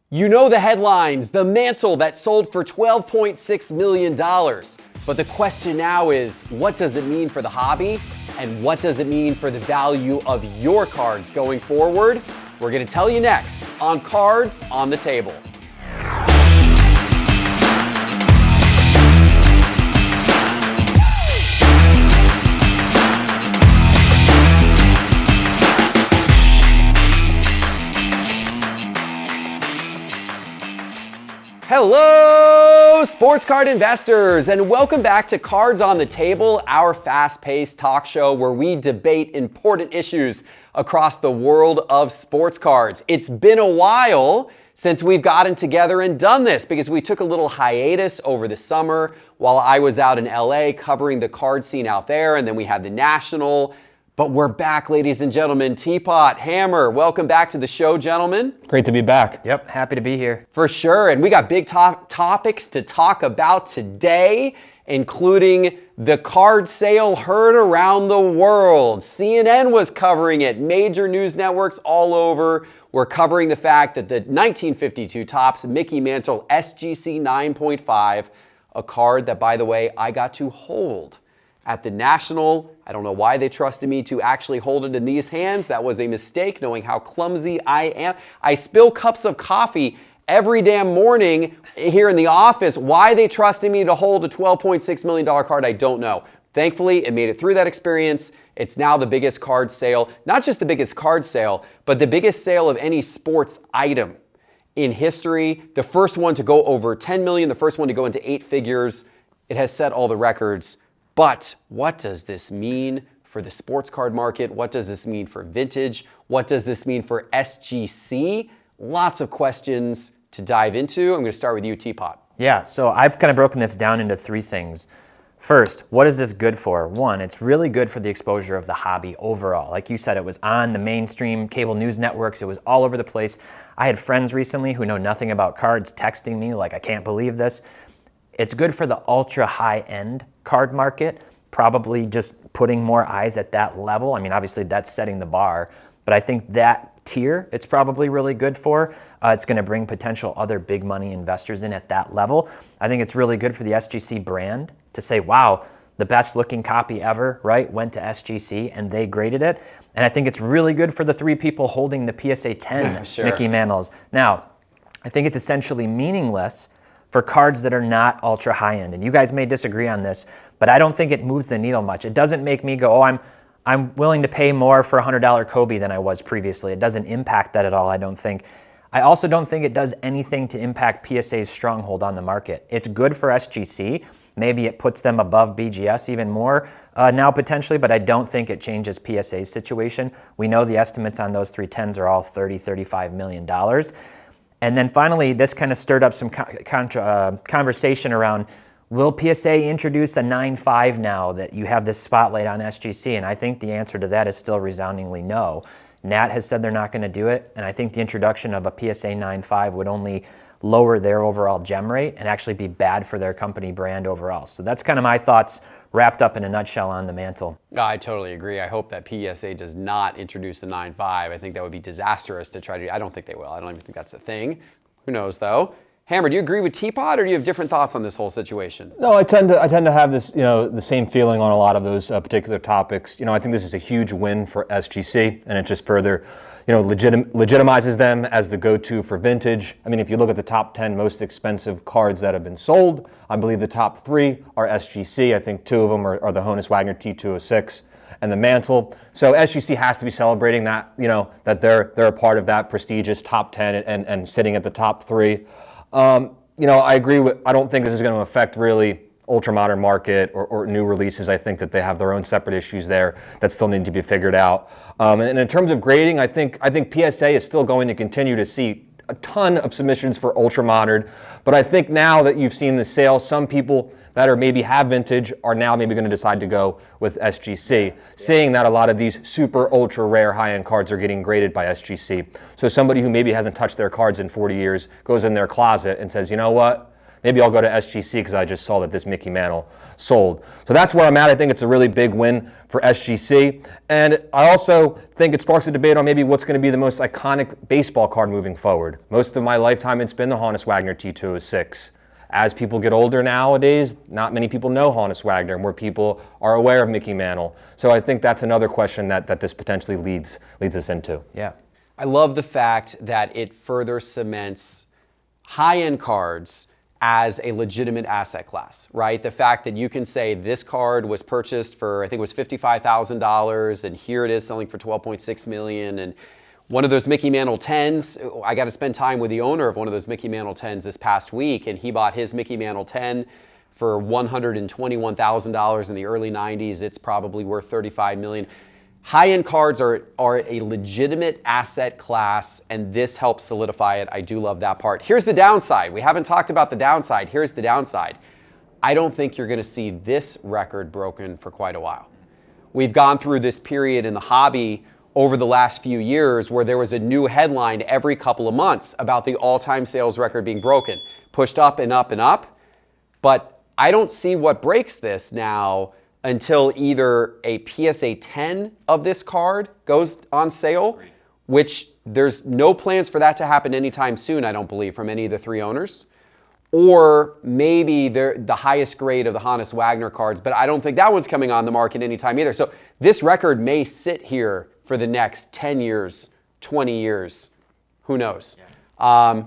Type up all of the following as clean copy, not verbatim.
You know the headlines, the Mantle that sold for $12.6 million. But the question now is, what does it mean for the hobby? And what does it mean for the value of your cards going forward? We're gonna tell you next on Cards on the Table. Hello, sports card investors, and welcome back to Cards on the Table, our fast-paced talk show where we debate important issues across the world of sports cards. It's been a while since we've gotten together and done this because we took a little hiatus over the summer while I was out in LA covering the card scene out there, and then we had the National. But we're back, ladies and gentlemen. Teapot, Hammer, welcome back to the show, gentlemen. Great to be back. Yep, happy to be here. For sure, and we got big topics to talk about today, including the card sale heard around the world. CNN was covering it. Major news networks all over were covering the fact that the 1952 Topps Mickey Mantle SGC 9.5, a card that, by the way, I got to hold at the National. I don't know why they trusted me to actually hold it in these hands. That was a mistake, knowing how clumsy I am. I spill cups of coffee every damn morning here in the office. Why they trusted me to hold a $12.6 million card, I don't know. Thankfully, it made it through that experience. It's now the biggest card sale, not just the biggest card sale, but the biggest sale of any sports item in history. The first one to go over 10 million, the first one to go into 8 figures. It has set all the records. But what does this mean for the sports card market? What does this mean for vintage? What does this mean for SGC? Lots of questions to dive into. I'm going to start with you, Teapot. Yeah, so I've kind of broken this down into 3 things. First, what is this good for? 1, it's really good for the exposure of the hobby overall. Like you said, it was on the mainstream cable news networks. It was all over the place. I had friends recently who know nothing about cards texting me like, I can't believe this. It's good for the ultra high-end card market, probably just putting more eyes at that level. I mean, obviously that's setting the bar, but I think that tier it's probably really good for. It's going to bring potential other big money investors in at that level. I think it's really good for the SGC brand to say, wow, the best looking copy ever, right, went to SGC and they graded it. And I think it's really good for the 3 people holding the PSA 10 Sure. Mickey Mantles. Now, I think it's essentially meaningless for cards that are not ultra high end. And you guys may disagree on this, but I don't think it moves the needle much. It doesn't make me go, oh, I'm willing to pay more for a $100 Kobe than I was previously. It doesn't impact that at all, I don't think. I also don't think it does anything to impact PSA's stronghold on the market. It's good for SGC. Maybe it puts them above BGS even more now potentially, but I don't think it changes PSA's situation. We know the estimates on those 310s are all $30, $35 million. And then finally, this kind of stirred up some conversation around, will PSA introduce a 9.5 now that you have this spotlight on SGC? And I think the answer to that is still resoundingly no. Nat has said they're not going to do it, and I think the introduction of a PSA 9.5 would only lower their overall gem rate and actually be bad for their company brand overall. So that's kind of my thoughts wrapped up in a nutshell on the Mantle. I totally agree. I hope that PSA does not introduce a 9.5. I think that would be disastrous to try to do. I don't think they will. I don't even think that's a thing. Who knows, though? Hammer, do you agree with Teapot, or do you have different thoughts on this whole situation? No, I tend to have this, the same feeling on a lot of those particular topics. I think this is a huge win for SGC, and it just further, legitimizes them as the go-to for vintage. I mean, if you look at the top 10 most expensive cards that have been sold, I believe the top 3 are SGC. I think 2 of them are the Honus Wagner T206 and the Mantle. So SGC has to be celebrating that, that they're a part of that prestigious top 10 and sitting at the top 3. I agree with, I don't think this is going to affect really ultra-modern market or new releases. I think that they have their own separate issues there that still need to be figured out. And in terms of grading, I think PSA is still going to continue to see a ton of submissions for ultra-modern. But I think now that you've seen the sale, some people that are maybe have vintage are now maybe going to decide to go with SGC, seeing that a lot of these super ultra rare high-end cards are getting graded by SGC. So somebody who maybe hasn't touched their cards in 40 years goes in their closet and says, you know what? maybe I'll go to SGC because I just saw that this Mickey Mantle sold. So that's where I'm at. I think it's a really big win for SGC. And I also think it sparks a debate on maybe what's going to be the most iconic baseball card moving forward. Most of my lifetime, it's been the Honus Wagner T206. As people get older nowadays, not many people know Honus Wagner. More people are aware of Mickey Mantle. So I think that's another question that this potentially leads us into. Yeah. I love the fact that it further cements high-end cards as a legitimate asset class, right? The fact that you can say this card was purchased for, I think it was $55,000, and here it is selling for $12.6 million. And one of those Mickey Mantle 10s, I got to spend time with the owner of one of those Mickey Mantle 10s this past week, and he bought his Mickey Mantle 10 for $121,000 in the early 90s. It's probably worth $35 million. High-end cards are a legitimate asset class, and this helps solidify it. I do love that part. Here's the downside. We haven't talked about the downside. Here's the downside. I don't think you're going to see this record broken for quite a while. We've gone through this period in the hobby over the last few years where there was a new headline every couple of months about the all-time sales record being broken, pushed up and up and up. But I don't see what breaks this now until either a PSA 10 of this card goes on sale, which there's no plans for that to happen anytime soon, I don't believe, from any of the three owners, or maybe they're the highest grade of the Honus Wagner cards, but I don't think that one's coming on the market anytime either. So this record may sit here for the next 10 years, 20 years, who knows?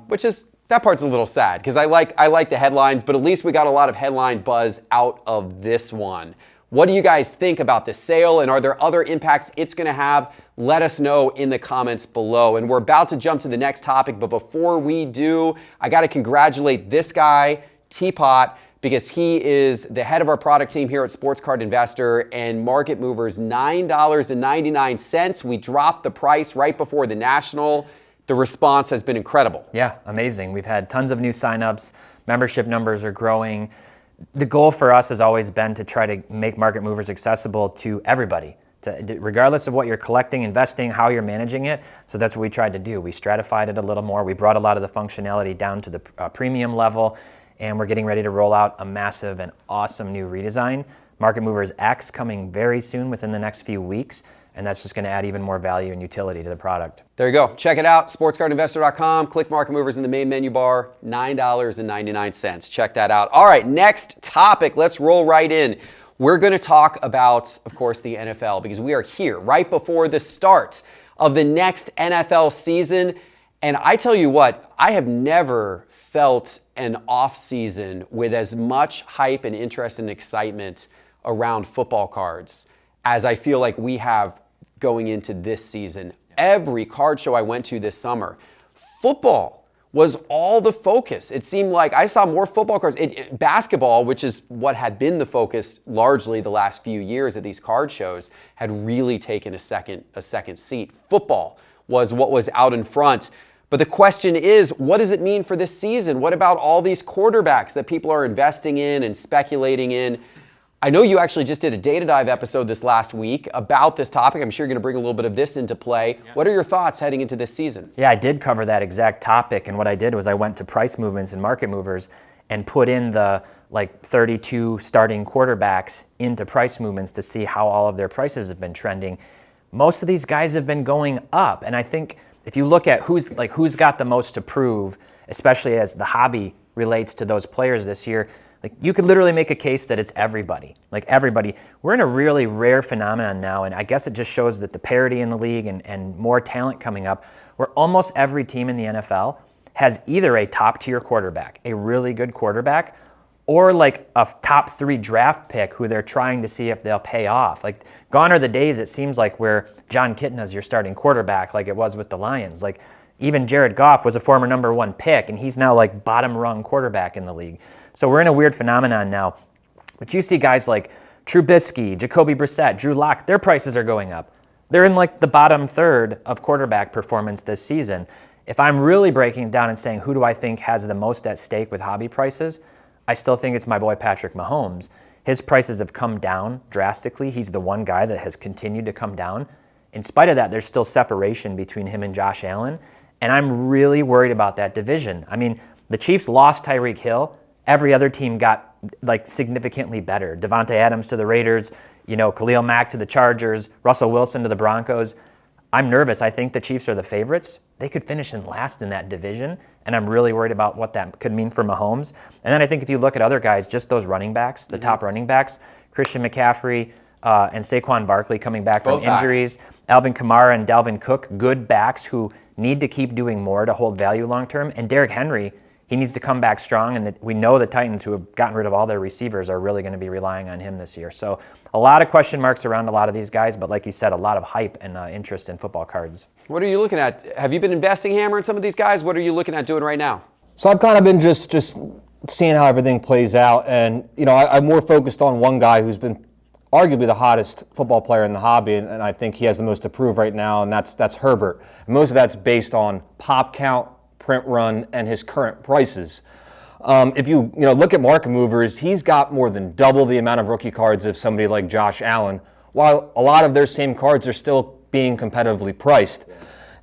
Which is, that part's a little sad because I like the headlines, but at least we got a lot of headline buzz out of this one. What do you guys think about this sale, and are there other impacts it's going to have? Let us know in the comments below. And we're about to jump to the next topic, but before we do, I got to congratulate this guy, Teapot, because he is the head of our product team here at Sports Card Investor, and Market Movers, $9.99. We dropped the price right before the National. The response has been incredible. Yeah, amazing. We've had tons of new signups. Membership numbers are growing. The goal for us has always been to try to make Market Movers accessible to everybody, regardless of what you're collecting, investing, how you're managing it. So that's what we tried to do. We stratified it a little more. We brought a lot of the functionality down to the premium level, and we're getting ready to roll out a massive and awesome new redesign. Market Movers X coming very soon within the next few weeks, and that's just going to add even more value and utility to the product. There you go. Check it out, sportscardinvestor.com. Click Market Movers in the main menu bar, $9.99. Check that out. All right, next topic. Let's roll right in. We're going to talk about, of course, the NFL, because we are here right before the start of the next NFL season. And I tell you what, I have never felt an off season with as much hype and interest and excitement around football cards as I feel like we have going into this season. Every card show I went to this summer, football was all the focus. It seemed like I saw more football cards. Basketball, which is what had been the focus largely the last few years at these card shows, had really taken a second seat. Football was what was out in front. But the question is, what does it mean for this season? What about all these quarterbacks that people are investing in and speculating in? I know you actually just did a Data Dive episode this last week about this topic. I'm sure you're going to bring a little bit of this into play. Yeah. What are your thoughts heading into this season? Yeah, I did cover that exact topic, and what I did was I went to Price Movements and Market Movers and put in the 32 starting quarterbacks into Price Movements to see how all of their prices have been trending. Most of these guys have been going up, and I think if you look at who's got the most to prove, especially as the hobby relates to those players this year, you could literally make a case that it's everybody. Everybody. We're in a really rare phenomenon now, and I guess it just shows that the parity in the league and more talent coming up, where almost every team in the NFL has either a top-tier quarterback, a really good quarterback, or a top 3 draft pick who they're trying to see if they'll pay off. Gone are the days, it seems like, where John Kitna is your starting quarterback like it was with the Lions. Even Jared Goff was a former number 1 pick, and he's now bottom-rung quarterback in the league. So we're in a weird phenomenon now. But you see guys like Trubisky, Jacoby Brissett, Drew Lock, their prices are going up. They're in the bottom third of quarterback performance this season. If I'm really breaking it down and saying who do I think has the most at stake with hobby prices, I still think it's my boy Patrick Mahomes. His prices have come down drastically. He's the one guy that has continued to come down. In spite of that, there's still separation between him and Josh Allen, and I'm really worried about that division. I mean, the Chiefs lost Tyreek Hill. every other team got like significantly better. Devontae Adams to the Raiders, Khalil Mack to the Chargers, Russell Wilson to the Broncos. I'm nervous. I think the Chiefs are the favorites. They could finish in last in that division, and I'm really worried about what that could mean for Mahomes. And then I think if you look at other guys, just those running backs, the top running backs, Christian McCaffrey and Saquon Barkley coming back from injuries, Alvin Kamara and Dalvin Cook, good backs who need to keep doing more to hold value long term. And Derrick Henry, he needs to come back strong, and we know the Titans, who have gotten rid of all their receivers, are really going to be relying on him this year. So a lot of question marks around a lot of these guys, but like you said, a lot of hype and interest in football cards. What are you looking at? Have you been investing, Hammer, in some of these guys? What are you looking at doing right now? So I've kind of been just seeing how everything plays out, and I'm more focused on one guy who's been arguably the hottest football player in the hobby, and I think he has the most to prove right now, and that's Herbert. And most of that's based on pop count, print run, and his current prices. If you look at market movers, he's got more than double the amount of rookie cards of somebody like Josh Allen, while a lot of their same cards are still being competitively priced.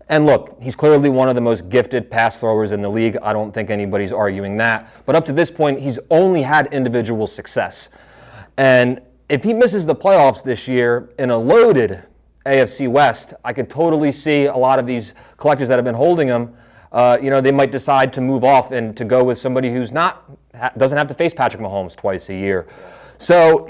And look, he's clearly one of the most gifted pass throwers in the league. I don't think anybody's arguing that. But up to this point, he's only had individual success. And if he misses the playoffs this year in a loaded AFC West, I could totally see a lot of these collectors that have been holding him, they might decide to move off and to go with somebody who's doesn't have to face Patrick Mahomes twice a year. So,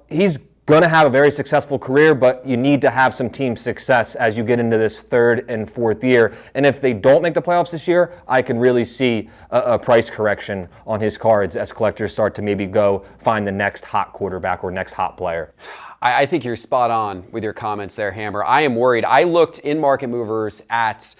he's going to have a very successful career, but you need to have some team success as you get into this third and fourth year. And if they don't make the playoffs this year, I can really see a price correction on his cards as collectors start to maybe go find the next hot quarterback or next hot player. I think you're spot on with your comments there, Hammer. I am worried. I looked in Market Movers at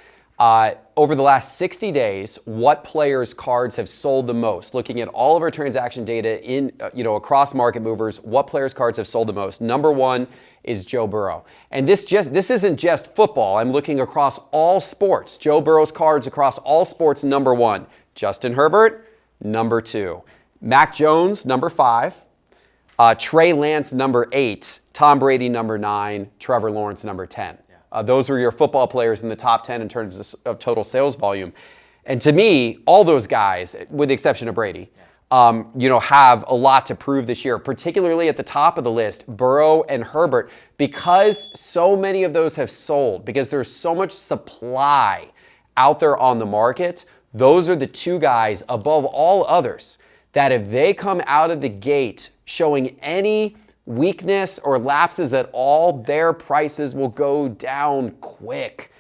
over the last 60 days, what players' cards have sold the most. Looking at all of our transaction data in, across Market Movers, what players' cards have sold the most. Number one is Joe Burrow. And this isn't just football. I'm looking across all sports. Joe Burrow's cards across all sports, number one. Justin Herbert, number two. Mac Jones, number five. Trey Lance, number 8. Tom Brady, number 9. Trevor Lawrence, number 10. Those were your football players in the top 10 in terms of total sales volume. And to me, all those guys, with the exception of Brady, have a lot to prove this year, particularly at the top of the list, Burrow and Herbert, because so many of those have sold, because there's so much supply out there on the market. Those are the two guys above all others that if they come out of the gate showing any weakness or lapses at all, their prices will go down quick.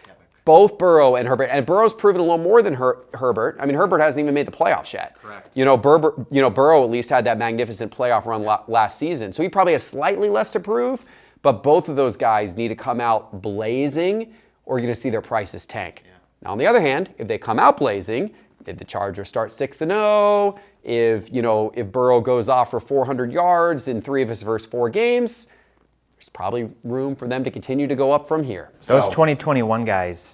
Both Burrow and Herbert. And Burrow's proven a little more than Herbert. I mean, Herbert hasn't even made the playoffs yet. Correct. Burrow at least had that magnificent playoff run last season. So he probably has slightly less to prove, but both of those guys need to come out blazing or you're going to see their prices tank. Yeah. Now, on the other hand, if they come out blazing, if the Chargers start 6-0, if Burrow goes off for 400 yards in 3 of his first 4 games, there's probably room for them to continue to go up from here. Those 2021 guys,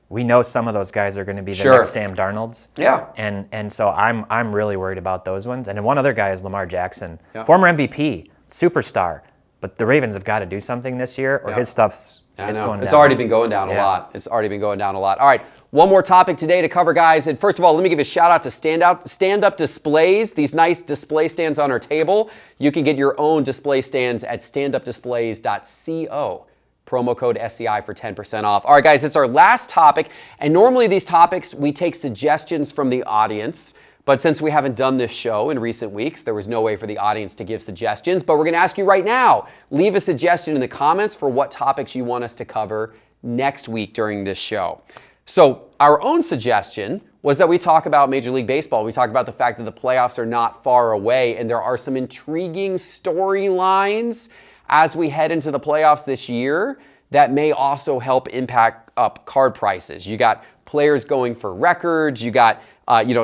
we know some of those guys are going to be the next Sam Darnolds. Yeah. And so I'm really worried about those ones. And then one other guy is Lamar Jackson, former MVP, superstar. But the Ravens have got to do something this year, or his stuff's going down. It's already been going down a lot. It's already been going down a lot. All right. One more topic today to cover, guys. And first of all, let me give a shout out to stand-up displays, these nice display stands on our table. You can get your own display stands at standupdisplays.co. Promo code SCI for 10% off. All right, guys, it's our last topic. And normally these topics, we take suggestions from the audience. But since we haven't done this show in recent weeks, there was no way for the audience to give suggestions. But we're going to ask you right now, leave a suggestion in the comments for what topics you want us to cover next week during this show. So our own suggestion was that we talk about Major League Baseball. We talk about the fact that the playoffs are not far away and there are some intriguing storylines as we head into the playoffs this year that may also help impact up card prices. You got players going for records. You got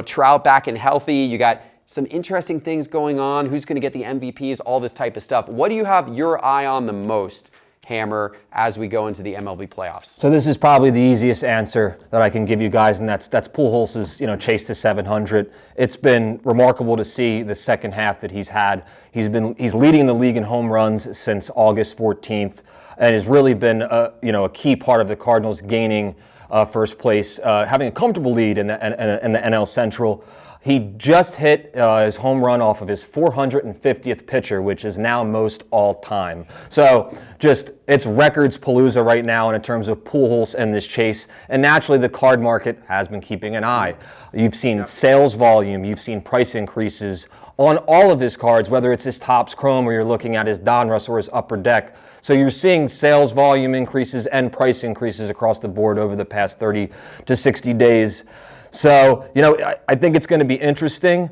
Trout back and healthy. You got some interesting things going on. Who's going to get the MVPs? All this type of stuff. What do you have your eye on the most, Hammer, as we go into the MLB playoffs? So this is probably the easiest answer that I can give you guys, and that's Pujols' chase to 700. It's been remarkable to see the second half that he's had. He's leading the league in home runs since August 14th, and has really been a key part of the Cardinals gaining first place, having a comfortable lead in the NL Central. He just hit his home run off of his 450th pitcher, which is now most all time. So it's records palooza right now in terms of Pujols and this chase. And naturally, the card market has been keeping an eye. You've seen sales volume, you've seen price increases on all of his cards, whether it's his Topps Chrome or you're looking at his Donruss or his Upper Deck. So you're seeing sales volume increases and price increases across the board over the past 30 to 60 days. So, I think it's going to be interesting.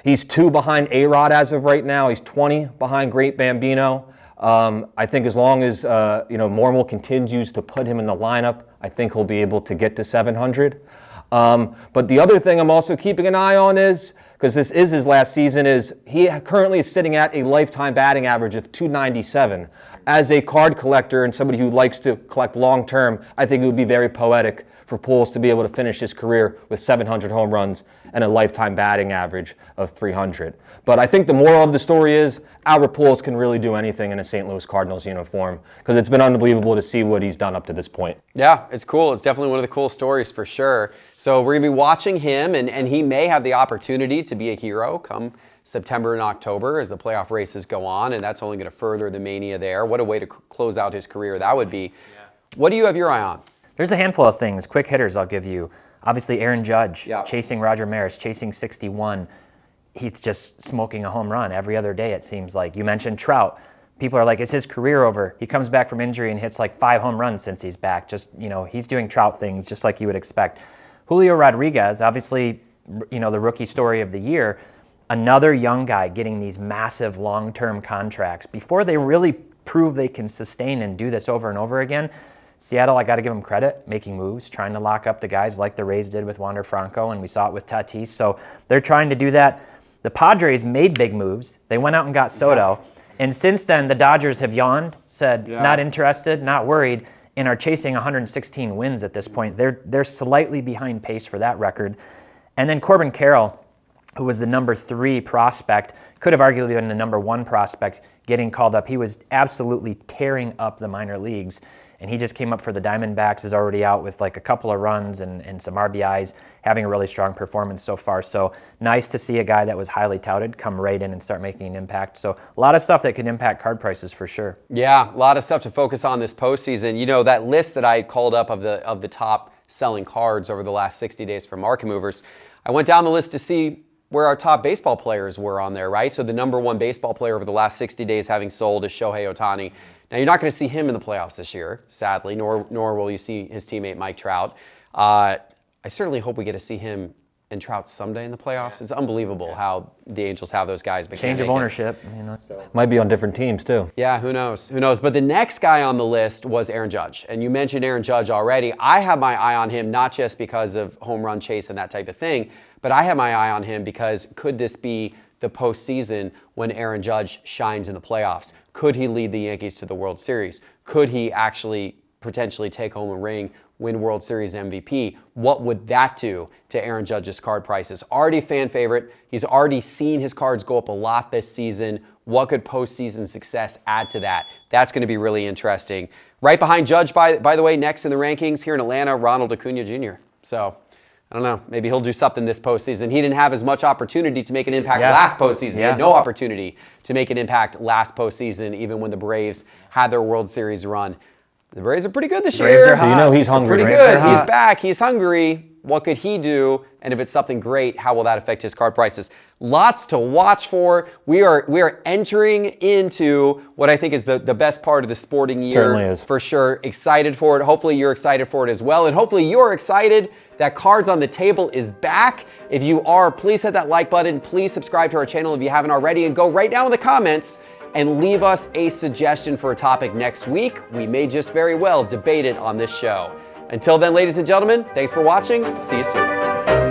He's 2 behind A-Rod as of right now. He's 20 behind Great Bambino. I think as long as, Mormel continues to put him in the lineup, I think he'll be able to get to 700. But the other thing I'm also keeping an eye on is, because this is his last season, is he currently is sitting at a lifetime batting average of 297. As a card collector and somebody who likes to collect long-term, I think it would be very poetic for Pujols to be able to finish his career with 700 home runs and a lifetime batting average of 300. But I think the moral of the story is Albert Pujols can really do anything in a St. Louis Cardinals uniform, because it's been unbelievable to see what he's done up to this point. Yeah, it's cool. It's definitely one of the cool stories for sure. So we're going to be watching him, and he may have the opportunity to be a hero come September and October as the playoff races go on, and that's only going to further the mania there. What a way to close out his career that would be. Yeah. What do you have your eye on? There's a handful of things, quick hitters I'll give you. Obviously, Aaron Judge, yeah, chasing Roger Maris, chasing 61. He's just smoking a home run every other day, it seems like. You mentioned Trout. People are like, is his career over? He comes back from injury and hits like 5 home runs since he's back. He's doing Trout things just like you would expect. Julio Rodriguez, obviously, the rookie story of the year. Another young guy getting these massive long-term contracts. Before they really prove they can sustain and do this over and over again, Seattle, I got to give them credit, making moves, trying to lock up the guys like the Rays did with Wander Franco, and we saw it with Tatis. So they're trying to do that. The Padres made big moves. They went out and got Soto. Yeah. And since then, the Dodgers have yawned, said, not interested, not worried, and are chasing 116 wins at this point. They're slightly behind pace for that record. And then Corbin Carroll, who was the number 3 prospect, could have arguably been the number 1 prospect, getting called up. He was absolutely tearing up the minor leagues. And he just came up for the Diamondbacks, is already out with like a couple of runs and some RBIs, having a really strong performance so far. So nice to see a guy that was highly touted come right in and start making an impact. So a lot of stuff that could impact card prices for sure. Yeah, a lot of stuff to focus on this postseason. That list that I called up of the top selling cards over the last 60 days for market movers, I went down the list to see where our top baseball players were on there, right? So the number 1 baseball player over the last 60 days having sold is Shohei Ohtani. Now, you're not going to see him in the playoffs this year, sadly, nor will you see his teammate Mike Trout. I certainly hope we get to see him and Trout someday in the playoffs. It's unbelievable how the Angels have those guys. But change of ownership. Might be on different teams, too. Yeah, who knows? Who knows? But the next guy on the list was Aaron Judge. And you mentioned Aaron Judge already. I have my eye on him not just because of home run chase and that type of thing, but I have my eye on him because could this be the postseason when Aaron Judge shines in the playoffs? Could he lead the Yankees to the World Series? Could he actually potentially take home a ring, win World Series MVP? What would that do to Aaron Judge's card prices? Already fan favorite. He's already seen his cards go up a lot this season. What could postseason success add to that? That's going to be really interesting. Right behind Judge, by the way, next in the rankings here in Atlanta, Ronald Acuna Jr. So I don't know. Maybe he'll do something this postseason. He didn't have as much opportunity to make an impact last postseason. He had no opportunity to make an impact last postseason, even when the Braves had their World Series run. The Braves are pretty good this year. So he's hungry. Pretty good. He's back. He's hungry. What could he do? And if it's something great, how will that affect his card prices? Lots to watch for. We are entering into what I think is the best part of the sporting year. Certainly is. For sure. Excited for it. Hopefully you're excited for it as well. And hopefully you're excited that Cards on the Table is back. If you are, please hit that like button. Please subscribe to our channel if you haven't already. And go right down in the comments and leave us a suggestion for a topic next week. We may just very well debate it on this show. Until then, ladies and gentlemen, thanks for watching. See you soon.